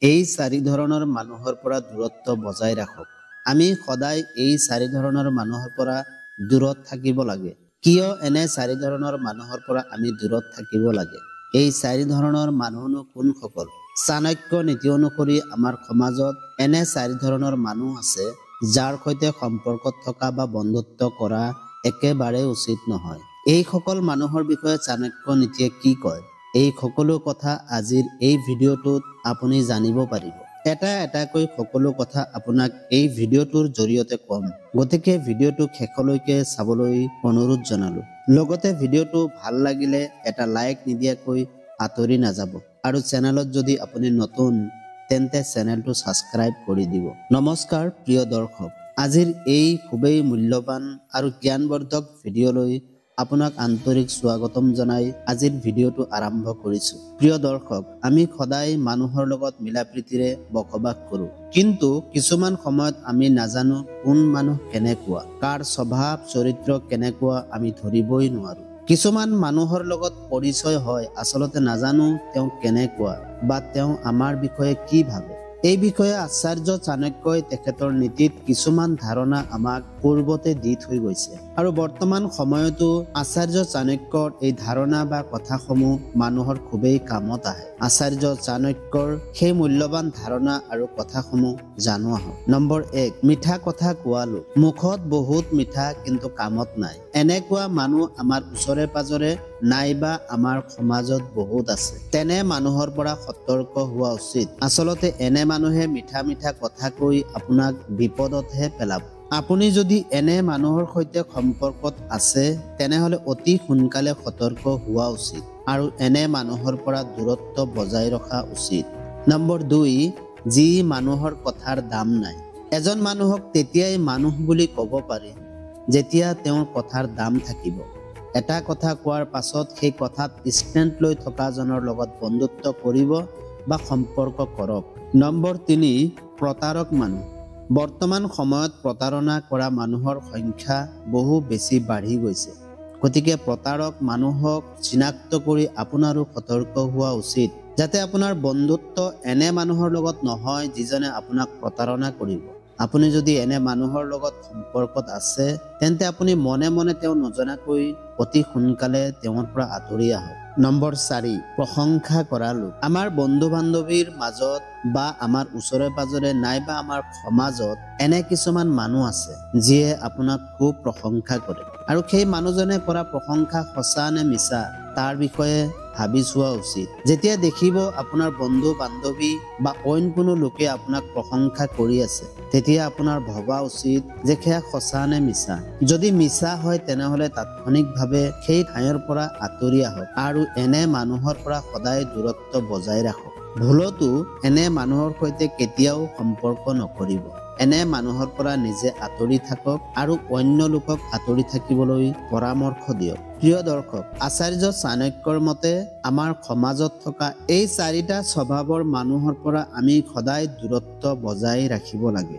এই চাৰি ধৰণৰ মানুহৰ পৰা দূৰত্ব বজাই ৰাখক। আমি সদায় এই চাৰি ধৰণৰ মানুহৰ পৰা দূৰত থাকিব লাগে। কিয় এনে চাৰি ধৰণৰ মানুহৰ পৰা আমি দূৰত থাকিব লাগে? এই চাৰি ধৰণৰ মানুহনো কোনসকল? চাণক্য নীতি অনুসৰি আমাৰ সমাজত এনে চাৰি ধৰণৰ মানুহ আছে যাৰ সৈতে সম্পৰ্কত থকা বা বন্ধুত্ব কৰা একেবাৰে উচিত নহয়। এইসকল মানুহৰ বিষয়ে চাণক্য নীতিয়ে কি কয়? এই সকলো কথা আজিৰ এই ভিডিঅ'টোত আপুনি জানিব পাৰিব। এটাকৈ সকলো কথা আপোনাক এই ভিডিঅ'টোৰ জৰিয়তে ক'ম। গতিকে ভিডিঅ'টো শেষলৈকে চাবলৈ অনুৰোধ জনালো। লগতে ভিডিঅ'টো ভাল লাগিলে এটা লাইক নিদিয়াকৈ আঁতৰি নাযাব। আৰু চেনেলত যদি আপুনি নতুন তেন্তে চেনেলটো ছাবস্ক্ৰাইব কৰি দিব। নমস্কাৰ প্ৰিয় দৰ্শক, আজিৰ এই খুবেই মূল্যৱান আৰু জ্ঞানবৰ্ধক ভিডিঅ'লৈ আপোনাক আন্তৰিক স্বাগতম জনাই আজিৰ ভিডিঅ'টো আৰম্ভ কৰিছোঁ। প্ৰিয় দৰ্শক, আমি সদায় মানুহৰ লগত মিলাপ্ৰীতিৰে বসবাস কৰোঁ, কিন্তু কিছুমান সময়ত আমি নাজানো কোন মানুহ কেনেকুৱা, কাৰ স্বভাৱ চৰিত্ৰ কেনেকুৱা আমি ধৰিবই নোৱাৰো। কিছুমান মানুহৰ লগত পৰিচয় হয়, আচলতে নাজানো তেওঁ কেনেকুৱা বা তেওঁ আমাৰ বিষয়ে কি ভাবে। এই বিষয়ে আচাৰ্য চাণক্যই তেখেতৰ নীতিত কিছুমান ধাৰণা আমাক পূৰ্বতে দি থৈ গৈছে আৰু বৰ্তমান সময়তো আচাৰ্য চাণক্যৰ এই ধাৰণা বা কথাসমূহ মানুহৰ খুবেই কামত আহে। আচাৰ্য চাণক্যৰ সেই মূল্যৱান ধাৰণা আৰু কথাসমূহ জানো আহক। নম্বৰ 1, মিঠা কথা কোৱা লোক। মুখত বহুত মিঠা কিন্তু কামত নাই, এনেকুৱা মানুহ আমাৰ ওচৰে পাজৰে নাইবা আমাৰ সমাজত বহুত আছে। তেনে মানুহৰ পৰা সতৰ্ক হোৱা উচিত। আচলতে এনে মানুহে মিঠা মিঠা কথা কৈ আপোনাক বিপদতহে পেলাব। আপুনি যদি এনে মানুহৰ সৈতে সম্পৰ্কত আছে তেনেহলে অতি সোনকালে সতৰ্ক হোৱা উচিত আৰু এনে মানুহৰ পৰা দূৰত্ব বজাই ৰখা উচিত। নম্বৰ 2, যি মানুহৰ কথাৰ দাম নাই। এজন মানুহক তেতিয়াই মানুহ বুলি ক'ব পাৰি যেতিয়া তেওঁৰ কথাৰ দাম থাকিব। এটা কথা কোৱাৰ পাছত সেই কথাত ষ্টেণ্ড লৈ থকা জনৰ লগত বন্ধুত্ব কৰিব বা সম্পৰ্ক কৰক। নম্বৰ 3, প্ৰতাৰক মানুহ। বৰ্তমান সময়ত প্ৰতাৰণা কৰা মানুহৰ সংখ্যা বহু বেছি বাঢ়ি গৈছে। গতিকে প্ৰতাৰক মানুহক চিনাক্ত কৰি আপোনাৰো সতৰ্ক হোৱা উচিত, যাতে আপোনাৰ বন্ধুত্ব এনে মানুহৰ লগত নহয় যিজনে আপোনাক প্ৰতাৰণা কৰিব। আপুনি যদি এনে মানুহৰ লগত সম্পৰ্কত আছে তেন্তে আপুনি মনে মনে তেওঁ নজনাকৈ অতি সোনকালে তেওঁৰ পৰা আঁতৰি আহক। নম্বৰ 4, প্ৰশংসা কৰা লোক। আমাৰ বন্ধু বান্ধৱীৰ মাজত বা আমাৰ ওচৰে পাজৰে নাইবা আমাৰ সমাজত এনে কিছুমান মানুহ আছে যিয়ে আপোনাক খুব প্ৰশংসা কৰে আৰু সেই মানুহজনে কৰা প্ৰশংসা সঁচা নে মিছা তাৰ বিষয়ে ভাবি চোৱা উচিত। যেতিয়া দেখিব আপোনাৰ বন্ধু বান্ধৱী বা অইন কোনো লোকে আপোনাক প্ৰশংসা কৰি আছে তেতিয়া আপোনাৰ ভবা উচিত যে সেয়া সঁচা নে মিছা। যদি মিছা হয় তেনেহলে তাৎক্ষণিকভাৱে সেই ঠাইৰ পৰা আঁতৰি আহক আৰু এনে মানুহৰ পৰা সদায় দূৰত্ব বজাই ৰাখক। ভুলতো এনে মানুহৰ সৈতে কেতিয়াও সম্পৰ্ক নকৰিব। এনে মানুহৰ পৰা নিজে আঁতৰি থাকক আৰু অন্য লোকক আঁতৰি থাকিবলৈ পৰামৰ্শ দিয়ক। প্ৰিয় দৰ্শক, আচাৰ্য চাণক্যৰ মতে আমাৰ সমাজত থকা এই 4টা স্বভাৱৰ মানুহৰ পৰা আমি সদায় দূৰত্ব বজাই ৰাখিব লাগে।